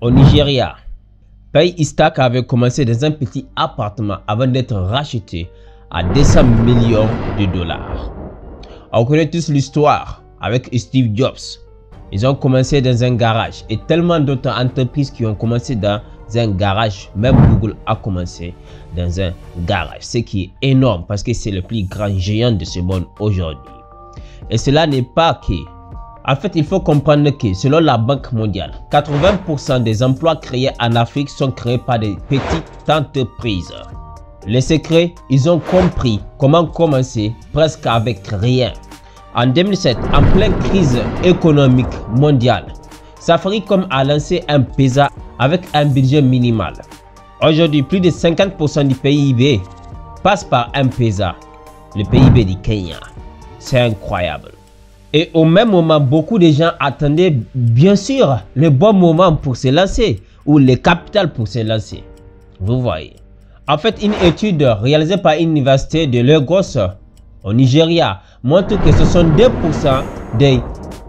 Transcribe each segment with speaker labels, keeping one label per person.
Speaker 1: Au Nigeria, Pay Istak avait commencé dans un petit appartement avant d'être racheté à 200 millions de dollars. On connaît tous l'histoire avec Steve Jobs. Ils ont commencé dans un garage et tellement d'autres entreprises qui ont commencé dans un garage. Même Google a commencé dans un garage, ce qui est énorme parce que c'est le plus grand géant de ce monde aujourd'hui. Et cela n'est pas que... En fait, il faut comprendre que selon la Banque mondiale, 80% des emplois créés en Afrique sont créés par des petites entreprises. Les secrets, ils ont compris comment commencer presque avec rien. En 2007, en pleine crise économique mondiale, Safaricom a lancé un PESA avec un budget minimal. Aujourd'hui, plus de 50% du PIB passe par un PESA, le PIB du Kenya. C'est incroyable. Et au même moment, beaucoup de gens attendaient bien sûr le bon moment pour se lancer ou le capital pour se lancer. Vous voyez. En fait, une étude réalisée par l'université de Lagos au Nigeria montre que 62% des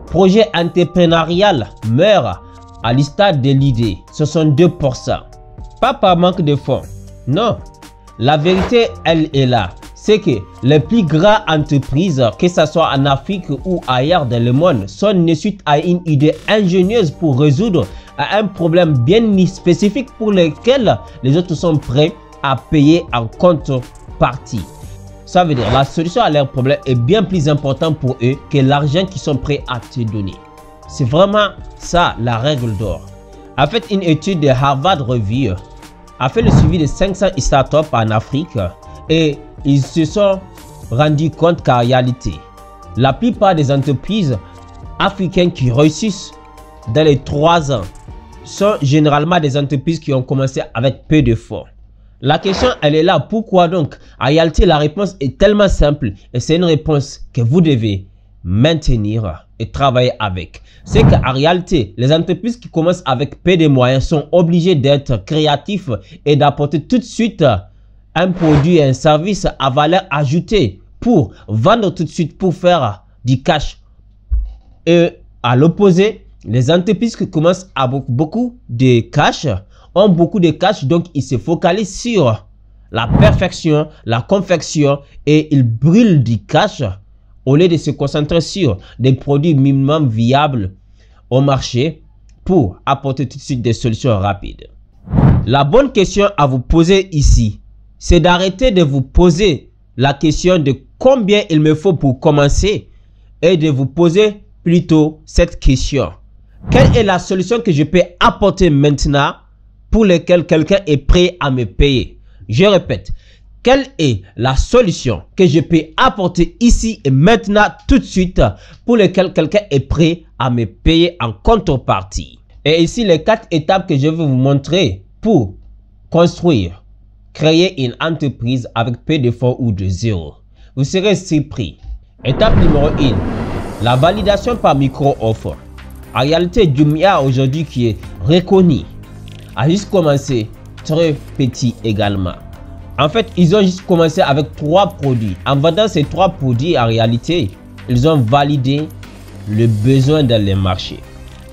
Speaker 1: projets entrepreneuriaux meurent à l'istade de l'idée. 62%. Pas par manque de fonds. Non. La vérité, elle est là. C'est que les plus grandes entreprises, que ce soit en Afrique ou ailleurs dans le monde, sont nées suite à une idée ingénieuse pour résoudre un problème bien spécifique pour lequel les autres sont prêts à payer en contrepartie. Ça veut dire la solution à leur problème est bien plus importante pour eux que l'argent qu'ils sont prêts à te donner. C'est vraiment ça la règle d'or. En fait, une étude de Harvard Review a fait le suivi de 500 startups en Afrique et ils se sont rendus compte qu'en réalité, la plupart des entreprises africaines qui réussissent dans les 3 ans sont généralement des entreprises qui ont commencé avec peu de fonds. La question, elle est là. Pourquoi donc? En réalité, la réponse est tellement simple et c'est une réponse que vous devez maintenir et travailler avec. C'est qu'en réalité, les entreprises qui commencent avec peu de moyens sont obligées d'être créatifs et d'apporter tout de suite un produit et un service à valeur ajoutée pour vendre tout de suite, pour faire du cash. Et à l'opposé, les entreprises qui commencent avec beaucoup de cash ont beaucoup de cash, donc ils se focalisent sur la perfection, la confection et ils brûlent du cash au lieu de se concentrer sur des produits minimum viables au marché pour apporter tout de suite des solutions rapides. La bonne question à vous poser ici, c'est d'arrêter de vous poser la question de combien il me faut pour commencer et de vous poser plutôt cette question. Quelle est la solution que je peux apporter maintenant pour laquelle quelqu'un est prêt à me payer? Je répète, quelle est la solution que je peux apporter ici et maintenant tout de suite pour laquelle quelqu'un est prêt à me payer en contrepartie? Et ici, les 4 étapes que je vais vous montrer pour construire, créer une entreprise avec peu de fonds ou de zéro. Vous serez surpris. Étape numéro 1, la validation par micro-offre. En réalité, Jumia aujourd'hui qui est reconnu a juste commencé très petit également. En fait, ils ont juste commencé avec 3 produits. En vendant ces 3 produits, en réalité, ils ont validé le besoin dans les marchés.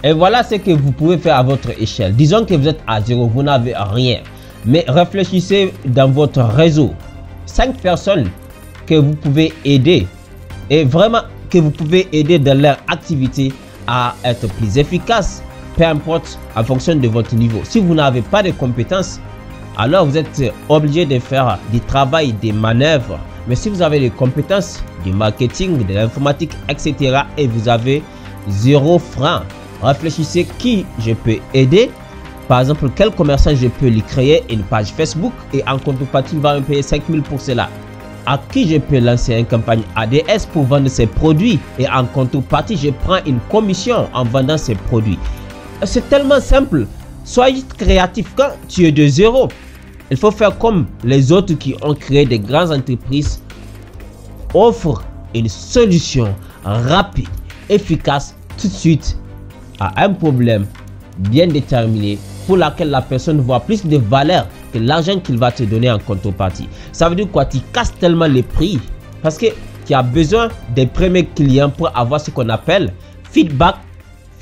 Speaker 1: Et voilà ce que vous pouvez faire à votre échelle. Disons que vous êtes à zéro, vous n'avez rien. Mais réfléchissez dans votre réseau. 5 personnes que vous pouvez aider et vraiment que vous pouvez aider dans leur activité à être plus efficace, peu importe en fonction de votre niveau. Si vous n'avez pas de compétences, alors vous êtes obligé de faire du travail, des manœuvres. Mais si vous avez des compétences, du marketing, de l'informatique, etc. et vous avez 0 francs, réfléchissez qui je peux aider. Par exemple, quel commerçant je peux lui créer une page Facebook et en contrepartie, il va me payer 5 000 pour cela. À qui je peux lancer une campagne ADS pour vendre ses produits et en contrepartie, je prends une commission en vendant ses produits. C'est tellement simple. Soyez créatif quand tu es de zéro. Il faut faire comme les autres qui ont créé des grandes entreprises. Offre une solution rapide, efficace, tout de suite à un problème bien déterminé pour laquelle la personne voit plus de valeur que l'argent qu'il va te donner en contrepartie. Ça veut dire quoi? Tu casses tellement les prix parce que tu as besoin des premiers clients pour avoir ce qu'on appelle feedback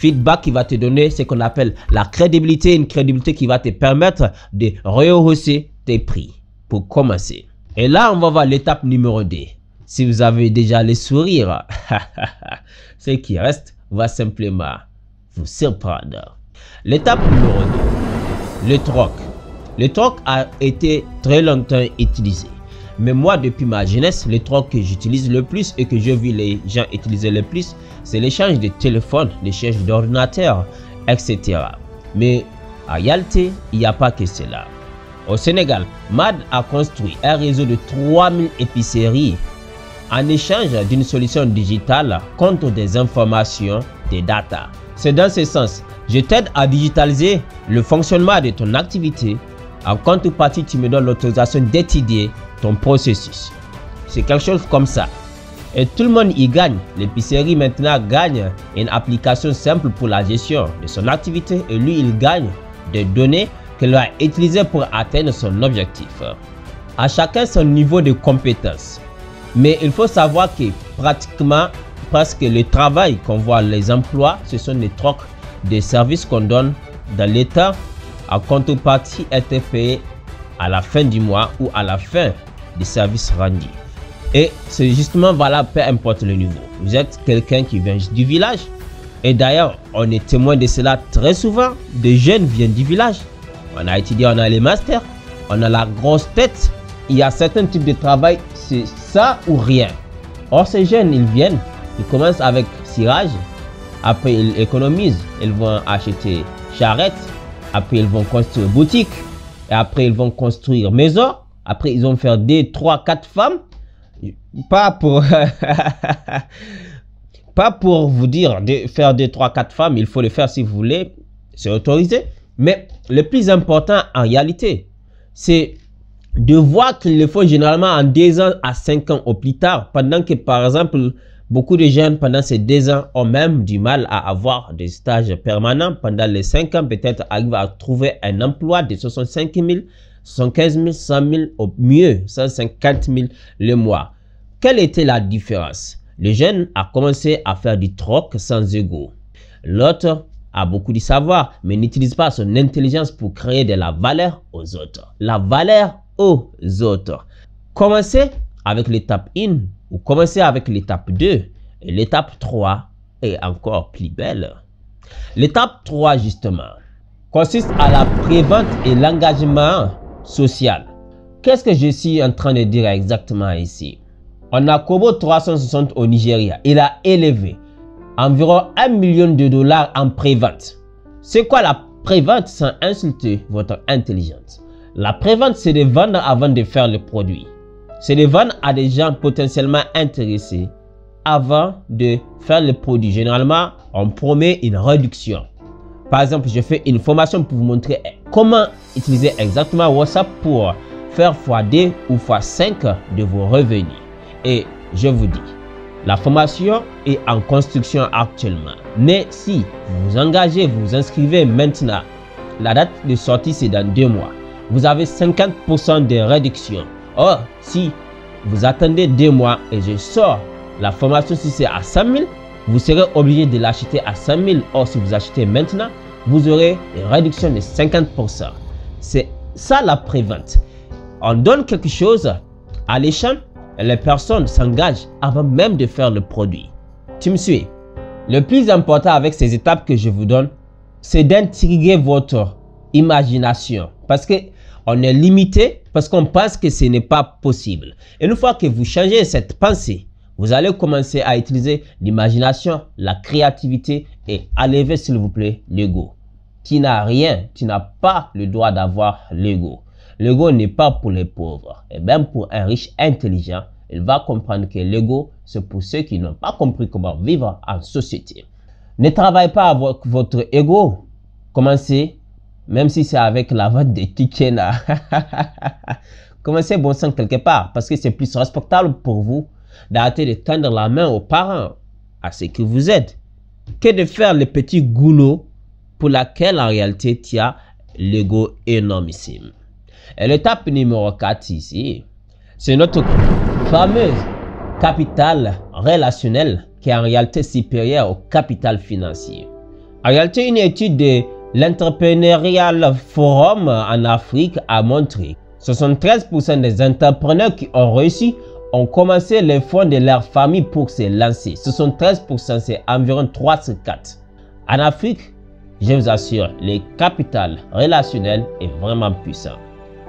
Speaker 1: Feedback qui va te donner ce qu'on appelle la crédibilité, une crédibilité qui va te permettre de rehausser tes prix pour commencer. Et là, on va voir l'étape numéro 2. Si vous avez déjà les sourires, ce qui reste va simplement vous surprendre. L'étape numéro 2, le troc. Le troc a été très longtemps utilisé. Mais moi, depuis ma jeunesse, le troc que j'utilise le plus et que je vis les gens utiliser le plus, c'est l'échange de téléphones, l'échange d'ordinateurs, etc. Mais en réalité, il n'y a pas que cela. Au Sénégal, MAD a construit un réseau de 3000 épiceries en échange d'une solution digitale contre des informations, des data. C'est dans ce sens, je t'aide à digitaliser le fonctionnement de ton activité. En contrepartie, tu me donnes l'autorisation d'étudier ton processus. C'est quelque chose comme ça. Et tout le monde y gagne. L'épicerie maintenant gagne une application simple pour la gestion de son activité et lui, il gagne des données qu'il va utiliser pour atteindre son objectif. À chacun son niveau de compétence. Mais il faut savoir que pratiquement, parce que le travail qu'on voit, les emplois, ce sont des trocs de services qu'on donne dans l'État. En contrepartie, être payé à la fin du mois ou à la fin des services rendus. Et c'est justement valable, peu importe le niveau. Vous êtes quelqu'un qui vient du village. Et d'ailleurs, on est témoin de cela très souvent. Des jeunes viennent du village. On a étudié, on a les masters, on a la grosse tête. Il y a certains types de travail, c'est ça ou rien. Or, ces jeunes, ils viennent, ils commencent avec cirage. Après, ils économisent. Ils vont acheter charrette. Après, ils vont construire boutique. Et après, ils vont construire maison. Après, ils vont faire 2, 3, 4 femmes. Pas pour vous dire de faire 2, 3, 4 femmes. Il faut le faire si vous voulez. C'est autorisé. Mais le plus important en réalité, c'est de voir qu'ils le font généralement en 2 ans à 5 ans au plus tard. Pendant que, par exemple, beaucoup de jeunes pendant ces 2 ans ont même du mal à avoir des stages permanents. Pendant les 5 ans, peut-être arrivent à trouver un emploi de 65 000, 75 000, 100 000, au mieux 150 000 le mois. Quelle était la différence? Le jeune a commencé à faire du troc sans ego. L'autre a beaucoup de savoir, mais n'utilise pas son intelligence pour créer de la valeur aux autres. La valeur aux autres. Commencez avec l'étape 1 ou commencez avec l'étape 2 et l'étape 3 est encore plus belle. L'étape 3 justement consiste à la prévente et l'engagement social. Qu'est-ce que je suis en train de dire exactement ici? On a Kobo 360 au Nigeria. Il a élevé environ $1 million en prévente. C'est quoi la prévente sans insulter votre intelligence? La prévente, c'est de vendre avant de faire le produit. C'est de vendre à des gens potentiellement intéressés avant de faire le produit. Généralement, on promet une réduction. Par exemple, je fais une formation pour vous montrer comment utiliser exactement WhatsApp pour faire x2 ou x5 de vos revenus. Et je vous dis, la formation est en construction actuellement. Mais si vous vous engagez, vous vous inscrivez maintenant, la date de sortie c'est dans 2 mois. Vous avez 50% de réduction. Or, si vous attendez 2 mois et je sors la formation, si c'est à 100 000, vous serez obligé de l'acheter à 100 000. Or, si vous achetez maintenant, vous aurez une réduction de 50%. C'est ça la prévente. On donne quelque chose à l'échange et les personnes s'engagent avant même de faire le produit. Tu me suis? Le plus important avec ces étapes que je vous donne, c'est d'intriguer votre imagination. Parce que on est limité, parce qu'on pense que ce n'est pas possible. Et une fois que vous changez cette pensée, vous allez commencer à utiliser l'imagination, la créativité et enlever s'il vous plaît l'ego. Tu n'as rien, tu n'as pas le droit d'avoir l'ego. L'ego n'est pas pour les pauvres. Et même pour un riche intelligent, il va comprendre que l'ego, c'est pour ceux qui n'ont pas compris comment vivre en société. Ne travaillez pas avec votre ego. Commencez, même si c'est avec la vente des tickets là. Commencez bon sang quelque part, parce que c'est plus respectable pour vous d'arrêter de tendre la main aux parents, à ceux qui vous aident, que de faire le petit goulot pour laquelle en réalité tu as l'ego énormissime. Et l'étape numéro 4 ici, c'est notre fameuse capital relationnel qui est en réalité supérieur au capital financier. En réalité, une étude de l'Entrepreneurial Forum en Afrique a montré que 73% des entrepreneurs qui ont réussi ont commencé les fonds de leur famille pour se lancer. 73%, c'est environ 3 sur 4. En Afrique, je vous assure, le capital relationnel est vraiment puissant.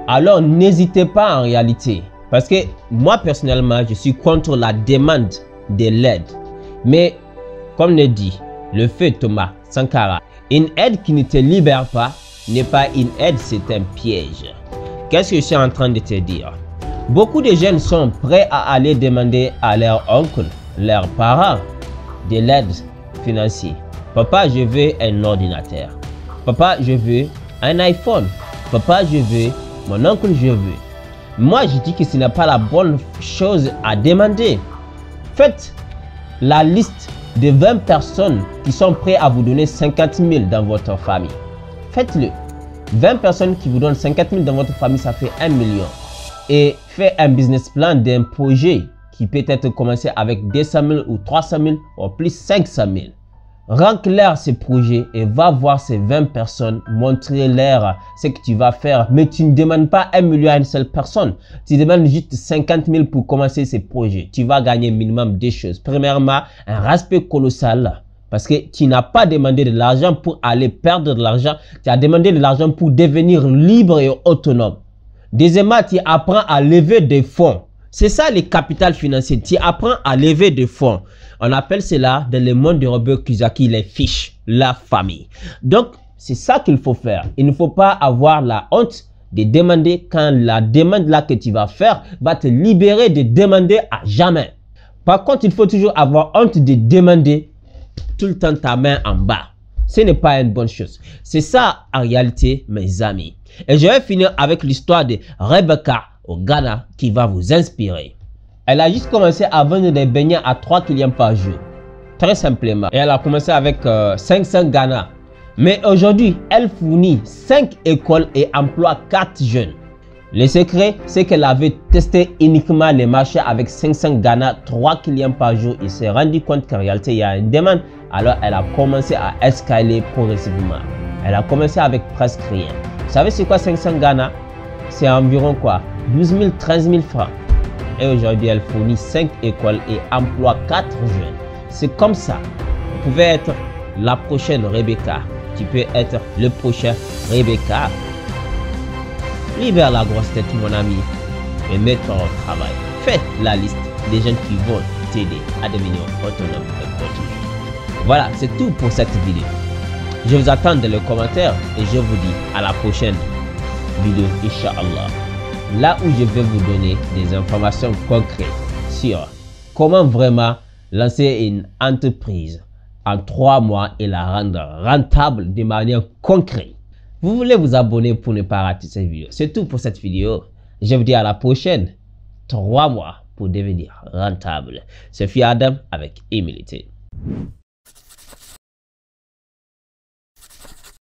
Speaker 1: Alors, n'hésitez pas en réalité. Parce que moi, personnellement, je suis contre la demande de l'aide. Mais, comme le dit le feu Thomas Sankara, une aide qui ne te libère pas n'est pas une aide, c'est un piège. Qu'est-ce que je suis en train de te dire? Beaucoup de jeunes sont prêts à aller demander à leur oncle, leurs parents, de l'aide financière. Papa, je veux un ordinateur. Papa, je veux un iPhone. Papa, je veux, mon oncle, je veux. Moi, je dis que ce n'est pas la bonne chose à demander. Faites la liste de 20 personnes qui sont prêtes à vous donner 50 000 dans votre famille. Faites-le. 20 personnes qui vous donnent 50 000 dans votre famille, ça fait 1 million. Et faites un business plan d'un projet qui peut être commencé avec 200 000 ou 300 000 ou plus 500 000. Rends clair ce projet et va voir ces 20 personnes, montrez-leur ce que tu vas faire. Mais tu ne demandes pas 1 million à une seule personne. Tu demandes juste 50 000 pour commencer ce projet. Tu vas gagner minimum 2 choses. Premièrement, un respect colossal. Parce que tu n'as pas demandé de l'argent pour aller perdre de l'argent. Tu as demandé de l'argent pour devenir libre et autonome. Deuxièmement, tu apprends à lever des fonds. C'est ça le capital financier. Tu apprends à lever des fonds. On appelle cela dans le monde de Robert Kiyosaki les fiches, la famille. Donc, c'est ça qu'il faut faire. Il ne faut pas avoir la honte de demander quand la demande là que tu vas faire va te libérer de demander à jamais. Par contre, il faut toujours avoir honte de demander tout le temps ta main en bas. Ce n'est pas une bonne chose. C'est ça en réalité, mes amis. Et je vais finir avec l'histoire de Rebecca au Ghana qui va vous inspirer. Elle a juste commencé à vendre des beignets à 3 clients par jour. Très simplement. Et elle a commencé avec 500 Ghana. Mais aujourd'hui, elle fournit 5 écoles et emploie 4 jeunes. Le secret, c'est qu'elle avait testé uniquement les marchés avec 500 Ghana, 3 clients par jour. Il s'est rendu compte qu'en réalité, il y a une demande. Alors, elle a commencé à escalader progressivement. Elle a commencé avec presque rien. Vous savez c'est quoi 500 Ghana? C'est environ quoi? 12 000, 13 000 francs. Et aujourd'hui, elle fournit 5 écoles et emploie 4 jeunes. C'est comme ça. Vous pouvez être la prochaine Rebecca. Tu peux être le prochain Rebecca. Libère la grosse tête, mon ami, et mets-toi au travail. Fais la liste des gens qui vont t'aider à devenir autonome et continuer. Voilà, c'est tout pour cette vidéo. Je vous attends dans les commentaires et je vous dis à la prochaine vidéo, Inch'Allah. Là où je vais vous donner des informations concrètes sur comment vraiment lancer une entreprise en 3 mois et la rendre rentable de manière concrète. Vous voulez vous abonner pour ne pas rater cette vidéo. C'est tout pour cette vidéo. Je vous dis à la prochaine. 3 mois pour devenir rentable. C'est Fiadam avec humilité.